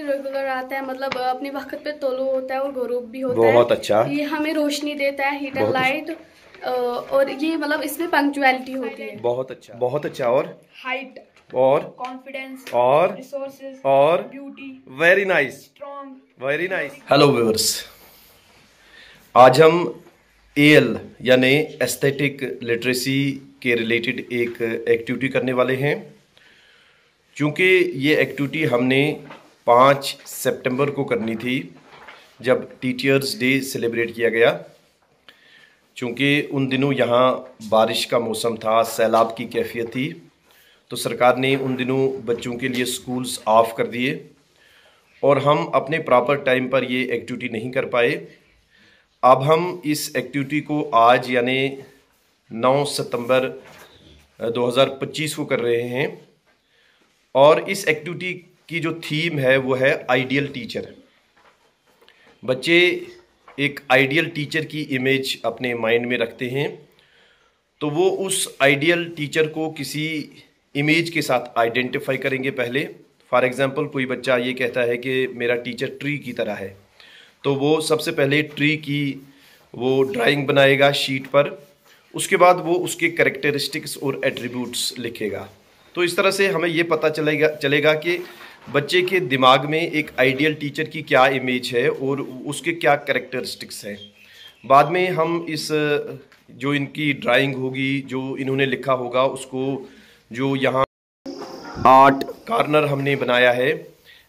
Regular आता है, मतलब अपने वक्त पे तोलो होता है और गरूब भी होता है। बहुत अच्छा। ये हमें रोशनी देता है, हीट एंड लाइट। और ये मतलब इसमें पंक्चुअलिटी होती है। बहुत अच्छा, बहुत अच्छा। और हाइट और कॉन्फिडेंस और रिसोर्सेज और beauty very nice, strong. Very nice. Hello viewers, आज हम एएल यानी एस्थेटिक लिटरेसी के रिलेटेड एक एक्टिविटी करने वाले हैं। क्योंकि ये एक्टिविटी हमने 5 सितंबर को करनी थी, जब टीचर्स डे सेलिब्रेट किया गया। चूँकि उन दिनों यहाँ बारिश का मौसम था, सैलाब की कैफियत थी, तो सरकार ने उन दिनों बच्चों के लिए स्कूल्स ऑफ कर दिए और हम अपने प्रॉपर टाइम पर ये एक्टिविटी नहीं कर पाए। अब हम इस एक्टिविटी को आज यानी 9 सितंबर 2025 को कर रहे हैं और इस एक्टिविटी की जो थीम है वो है आइडियल टीचर। बच्चे एक आइडियल टीचर की इमेज अपने माइंड में रखते हैं, तो वो उस आइडियल टीचर को किसी इमेज के साथ आइडेंटिफाई करेंगे पहले। फॉर एग्जांपल, कोई बच्चा ये कहता है कि मेरा टीचर ट्री की तरह है, तो वो सबसे पहले ट्री की वो ड्राइंग बनाएगा शीट पर। उसके बाद वो उसके कैरेक्टरिस्टिक्स और एट्रीब्यूट्स लिखेगा। तो इस तरह से हमें ये पता चलेगा कि बच्चे के दिमाग में एक आइडियल टीचर की क्या इमेज है और उसके क्या कैरेक्टरिस्टिक्स हैं। बाद में हम इस जो इनकी ड्राइंग होगी, जो इन्होंने लिखा होगा, उसको जो यहाँ आर्ट कॉर्नर हमने बनाया है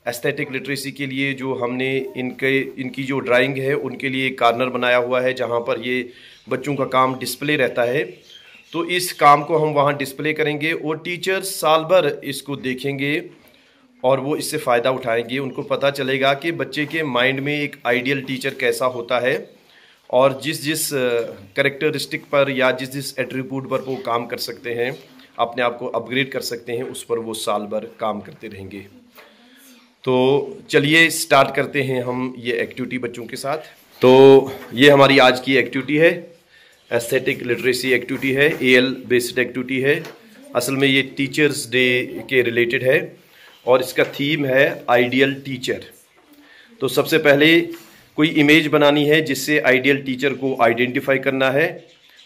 एस्थेटिक लिटरेसी के लिए, जो हमने इनकी जो ड्राइंग है उनके लिए एक कॉर्नर बनाया हुआ है जहाँ पर ये बच्चों का काम डिस्प्ले रहता है। तो इस काम को हम वहाँ डिस्प्ले करेंगे और टीचर्स साल भर इसको देखेंगे और वो इससे फ़ायदा उठाएंगे। उनको पता चलेगा कि बच्चे के माइंड में एक आइडियल टीचर कैसा होता है और जिस जिस कैरेक्टरिस्टिक पर या जिस जिस एट्रीब्यूट पर वो काम कर सकते हैं, अपने आप को अपग्रेड कर सकते हैं, उस पर वो साल भर काम करते रहेंगे। तो चलिए स्टार्ट करते हैं हम ये एक्टिविटी बच्चों के साथ। तो ये हमारी आज की एक्टिविटी है, एस्थेटिक लिटरेसी एक्टिविटी है, एएल बेस्ड एक्टिविटी है। असल में ये टीचर्स डे के रिलेटेड है और इसका थीम है आइडियल टीचर। तो सबसे पहले कोई इमेज बनानी है जिससे आइडियल टीचर को आइडेंटिफाई करना है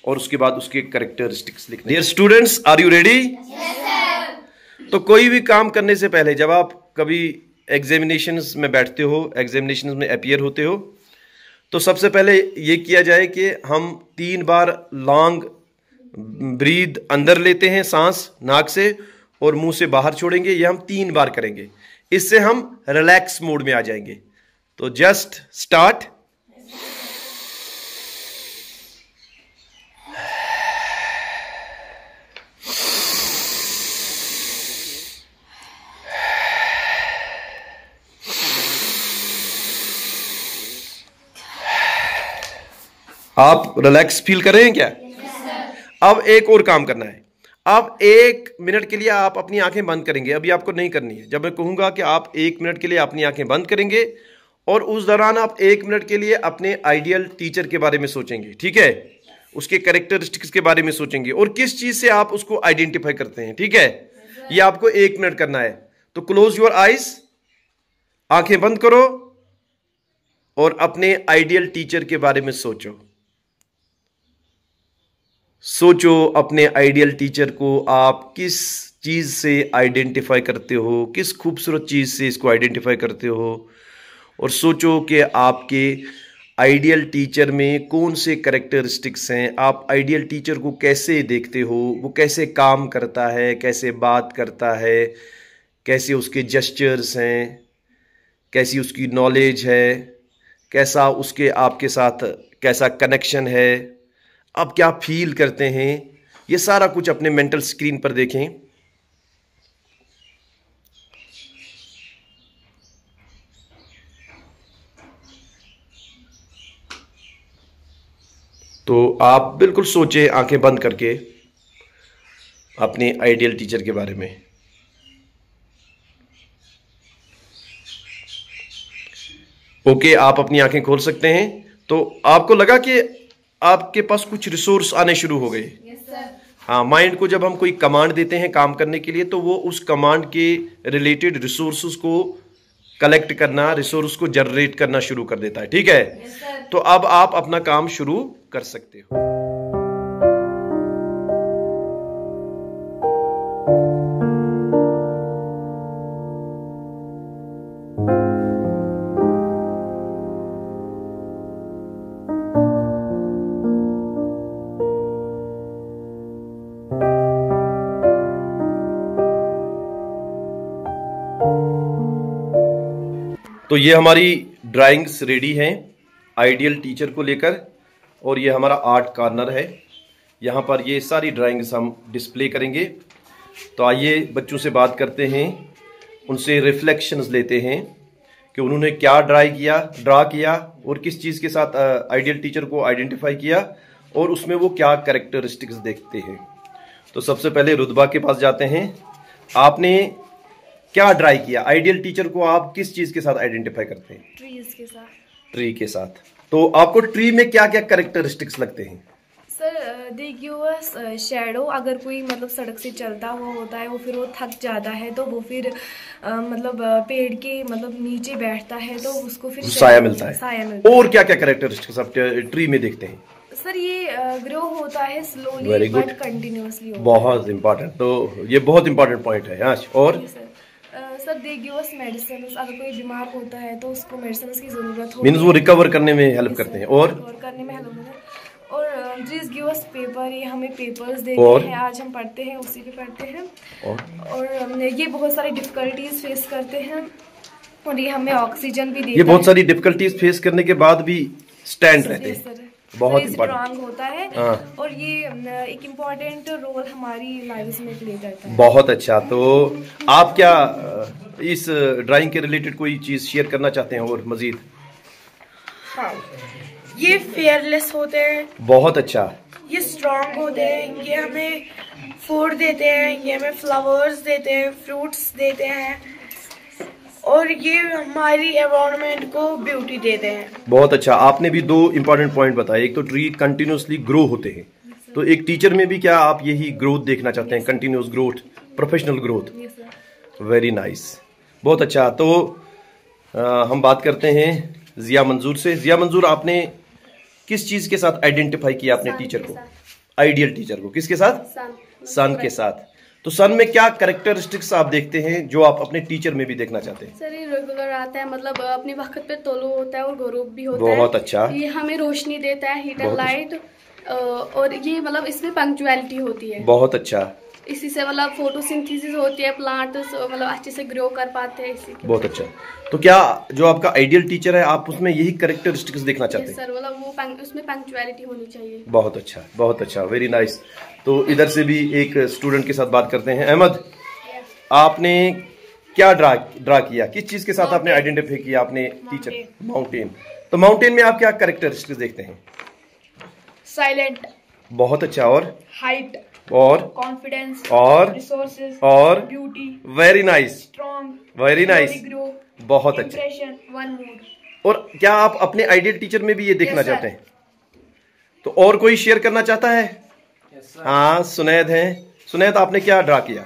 और उसके बाद उसके कैरेक्टरिस्टिक्स लिखने। Dear students, are you ready? Yes sir. तो कोई भी काम करने से पहले, जब आप कभी एग्जामिनेशंस में बैठते हो, एग्जामिनेशंस में अपीयर होते हो, तो सबसे पहले ये किया जाए कि हम 3 बार लॉन्ग ब्रीथ अंदर लेते हैं सांस नाक से और मुंह से बाहर छोड़ेंगे। ये हम 3 बार करेंगे, इससे हम रिलैक्स मोड में आ जाएंगे। तो जस्ट स्टार्ट। आप रिलैक्स फील कर रहे हैं क्या? अब एक और काम करना है। अब 1 मिनट के लिए आप अपनी आंखें बंद करेंगे। अभी आपको नहीं करनी है। जब मैं कहूंगा कि आप 1 मिनट के लिए अपनी आंखें बंद करेंगे और उस दौरान आप 1 मिनट के लिए अपने आइडियल टीचर के बारे में सोचेंगे, ठीक है? उसके कैरेक्टरिस्टिक्स के बारे में सोचेंगे और किस चीज से आप उसको आइडेंटिफाई करते हैं, ठीक है? ये आपको 1 मिनट करना है। तो क्लोज योर आइज, आंखें बंद करो और अपने आइडियल टीचर के बारे में सोचो। सोचो अपने आइडियल टीचर को आप किस चीज से आइडेंटिफाई करते हो, किस खूबसूरत चीज से इसको आइडेंटिफाई करते हो, और सोचो कि आपके आइडियल टीचर में कौन से कैरेक्टरिस्टिक्स हैं। आप आइडियल टीचर को कैसे देखते हो, वो कैसे काम करता है, कैसे बात करता है, कैसे उसके जेस्चर्स हैं, कैसी उसकी नॉलेज है, कैसा उसके आपके साथ कैसा कनेक्शन है, आप क्या फील करते हैं। ये सारा कुछ अपने मेंटल स्क्रीन पर देखें। तो आप बिल्कुल सोचें आंखें बंद करके अपने आइडियल टीचर के बारे में। ओके, आप अपनी आंखें खोल सकते हैं। तो आपको लगा कि आपके पास कुछ रिसोर्स आने शुरू हो गए? हाँ, माइंड को जब हम कोई कमांड देते हैं काम करने के लिए, तो वो उस कमांड के रिलेटेड रिसोर्सेज को कलेक्ट करना, रिसोर्स को जनरेट करना शुरू कर देता है। ठीक है, तो अब आप अपना काम शुरू कर सकते हो। तो ये हमारी ड्राइंग्स रेडी हैं आइडियल टीचर को लेकर, और ये हमारा आर्ट कॉर्नर है। यहाँ पर ये सारी ड्राइंग्स हम डिस्प्ले करेंगे। तो आइए बच्चों से बात करते हैं, उनसे रिफ्लेक्शंस लेते हैं कि उन्होंने क्या ड्रा किया और किस चीज़ के साथ आइडियल टीचर को आइडेंटिफाई किया और उसमें वो क्या कैरेक्टरिस्टिक्स देखते हैं। तो सबसे पहले रुतबा के पास जाते हैं। आपने क्या ड्राई किया? आइडियल टीचर को आप किस चीज के साथ आइडेंटिफाई करते हैं? ट्रीज के साथ। ट्री के साथ। तो आपको ट्री में क्या क्या कैरेक्टरिस्टिक्स लगते हैं? Sir they give us shadow. अगर कोई मतलब सड़क से चलता हुआ होता है, वो फिर वो थक जाता है, तो वो फिर मतलब पेड़ के मतलब नीचे बैठता है, तो उसको फिर साया मिलता है। साया मिलता है। और क्या क्या कैरेक्टरिस्टिक्स आप ट्री में देखते हैं? सर ये ग्रो होता है स्लोली बट कंटिन्यूअसली। बहुत इंपॉर्टेंट, तो ये बहुत इंपॉर्टेंट पॉइंट है। हाँ, और sir they give us medicine. अगर कोई बीमार होता है तो उसको मेडिसिन की जरूरत हो, मींस वो रिकवर करने में हेल्प करते हैं। और करने में हेल्प होता है। और ट्रीज गिव अस पेपर। ये हमें पेपर्स देते हैं, आज हम पढ़ते हैं, उसी पे पढ़ते हैं। और ये बहुत सारी डिफिकल्टीज फेस करते हैं और ये हमें ऑक्सीजन भी देता है। ये बहुत सारी डिफिकल्टीज फेस करने के बाद भी स्टैंड रहते हैं, बहुत स्ट्रांग होता है। और ये एक इम्पोर्टेंट रोल हमारी लाइफ में प्ले करता है। बहुत अच्छा। तो आप क्या इस ड्राइंग के रिलेटेड कोई चीज शेयर करना चाहते हैं और मजीद? हाँ, ये फेयरलेस होते हैं। बहुत अच्छा। ये स्ट्रांग होते हैं। ये हमें फूड देते हैं, ये हमें फ्लावर्स देते हैं, फ्रूट्स देते हैं, और ये हमारी एनवायरनमेंट को ब्यूटी देते हैं। बहुत अच्छा। आपने भी दो इंपॉर्टेंट पॉइंट बताए। एक तो ट्री कंटिन्यूसली ग्रो होते हैं, तो एक टीचर में भी क्या आप यही ग्रोथ देखना चाहते हैं? Continuous growth, professional growth. Very nice, बहुत अच्छा। तो हम बात करते हैं जिया मंजूर से। जिया मंजूर, आपने किस चीज के साथ आइडेंटिफाई किया अपने टीचर को, आइडियल टीचर को? किसके साथ? सन के साथ। तो सन में क्या कैरेक्टरिस्टिक्स आप देखते हैं जो आप अपने टीचर में भी देखना चाहते हैं? सर ये रेगुलर आता है, मतलब अपने वक्त पे तोलो होता है और गौरव भी होता है। बहुत अच्छा। ये हमें रोशनी देता है, हीट एंड लाइट। और ये मतलब इसमें पंक्चुअलिटी होती है। बहुत अच्छा। इसी से मतलब फोटोसिंथेसिस होती है, प्लांट मतलब अच्छे से ग्रो कर पाते हैं इसी के। बहुत अच्छा। तो क्या जो आपका आइडियल टीचर है, आप उसमें यही कैरेक्टरिस्टिक्स देखना चाहते हैं? सर मतलब वो उसमें पंक्चुअलिटी होनी चाहिए। बहुत अच्छा, बहुत अच्छा, वेरी नाइस। तो इधर से भी एक स्टूडेंट के साथ बात करते हैं। अहमद, आपने क्या ड्रा किया? किस चीज के साथ आपने आइडेंटिफाई किया अपने टीचर? माउंटेन। तो माउंटेन में आप क्या कैरेक्टरिस्टिक्स देखते हैं? साइलेंट। बहुत अच्छा। और हाइट। और कॉन्फिडेंस। और रिसोर्सेज। और beauty. Very nice, strong. Very nice, बहुत अच्छा। Impression, one mood. और क्या आप अपने आइडियल टीचर में भी ये देखना चाहते हैं? तो और कोई शेयर करना चाहता है? हाँ, सुनैद है। सुनैद, आपने क्या ड्रा किया?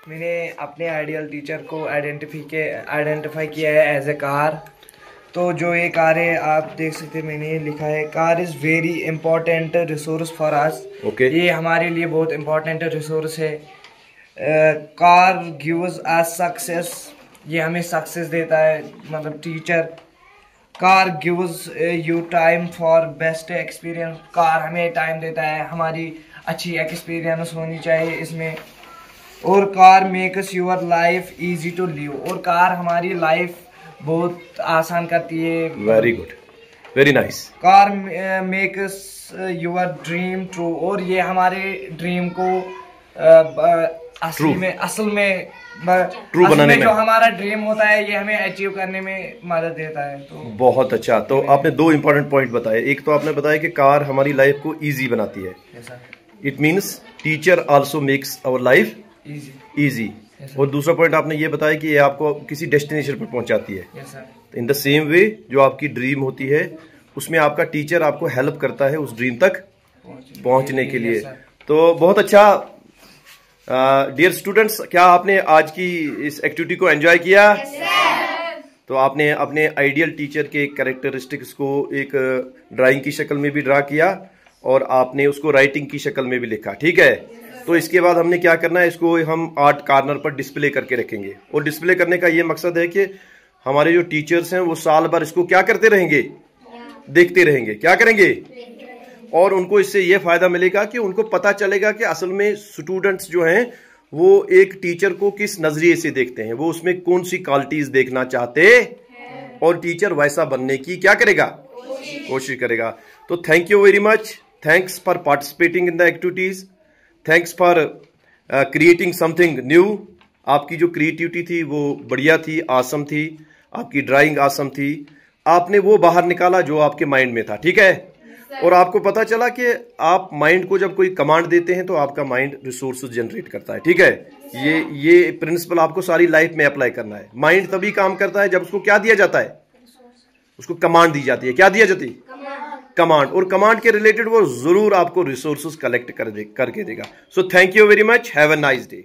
मैंने अपने आइडियल टीचर को आइडेंटिफाई किया है एज ए कार। तो जो ये कार है आप देख सकते हैं, मैंने लिखा है car is very important resource for us. ये हमारे लिए बहुत इंपॉर्टेंट रिसोर्स है। Car gives us success. ये हमें सक्सेस देता है, मतलब teacher. Car gives you time for best experience. Car हमें टाइम देता है, हमारी अच्छी एक्सपीरियंस होनी चाहिए इसमें। और car makes your life easy to live. और कार हमारी लाइफ बहुत आसान करती है। Very good, very nice. Car makes your dream true. और ये हमारे ड्रीम को असल में ट्रू बनाने में, जो हमारा ड्रीम होता है, ये हमें अचीव करने में मदद देता है। तो बहुत अच्छा। तो आपने दो इंपॉर्टेंट पॉइंट बताए। एक तो आपने बताया कि कार हमारी लाइफ को इजी बनाती है। It means teacher also makes our life easy. और दूसरा पॉइंट आपने ये बताया कि ये आपको किसी डेस्टिनेशन पर पहुंचाती है। इन द सेम वे जो आपकी ड्रीम होती है, उसमें आपका टीचर आपको हेल्प करता है उस ड्रीम तक पहुंचने के लिए। तो बहुत अच्छा। डियर स्टूडेंट्स, क्या आपने आज की इस एक्टिविटी को एंजॉय किया? तो आपने अपने आइडियल टीचर के कैरेक्टरिस्टिक्स को एक ड्राइंग की शक्ल में भी ड्रा किया और आपने उसको राइटिंग की शक्ल में भी लिखा, ठीक है। तो इसके बाद हमने क्या करना है, इसको हम आर्ट कॉर्नर पर डिस्प्ले करके रखेंगे। और डिस्प्ले करने का ये मकसद है कि हमारे जो टीचर्स हैं वो साल भर इसको क्या करते रहेंगे, देखते रहेंगे, क्या करेंगे, और उनको इससे ये फायदा मिलेगा कि उनको पता चलेगा कि असल में स्टूडेंट्स जो हैं वो एक टीचर को किस नजरिए से देखते हैं, वो उसमें कौन सी क्वालिटीज देखना चाहते और टीचर वैसा बनने की क्या करेगा, कोशिश करेगा। तो thank you very much, thanks for participating in the activities, thanks for creating something new. आपकी जो क्रिएटिविटी थी वो बढ़िया थी, आसम थी, आपकी ड्राइंग आसम थी, आपने वो बाहर निकाला जो आपके माइंड में था, ठीक है। और आपको पता चला कि आप माइंड को जब कोई कमांड देते हैं तो आपका माइंड रिसोर्सेज जनरेट करता है, ठीक है। ये प्रिंसिपल आपको सारी लाइफ में अप्लाई करना है। माइंड तभी काम करता है जब उसको क्या दिया जाता है, उसको कमांड दी जाती है। क्या दिया जाती है, कमांड। और कमांड के रिलेटेड वो जरूर आपको रिसोर्सेज कलेक्ट करके देगा। So thank you very much, have a nice day.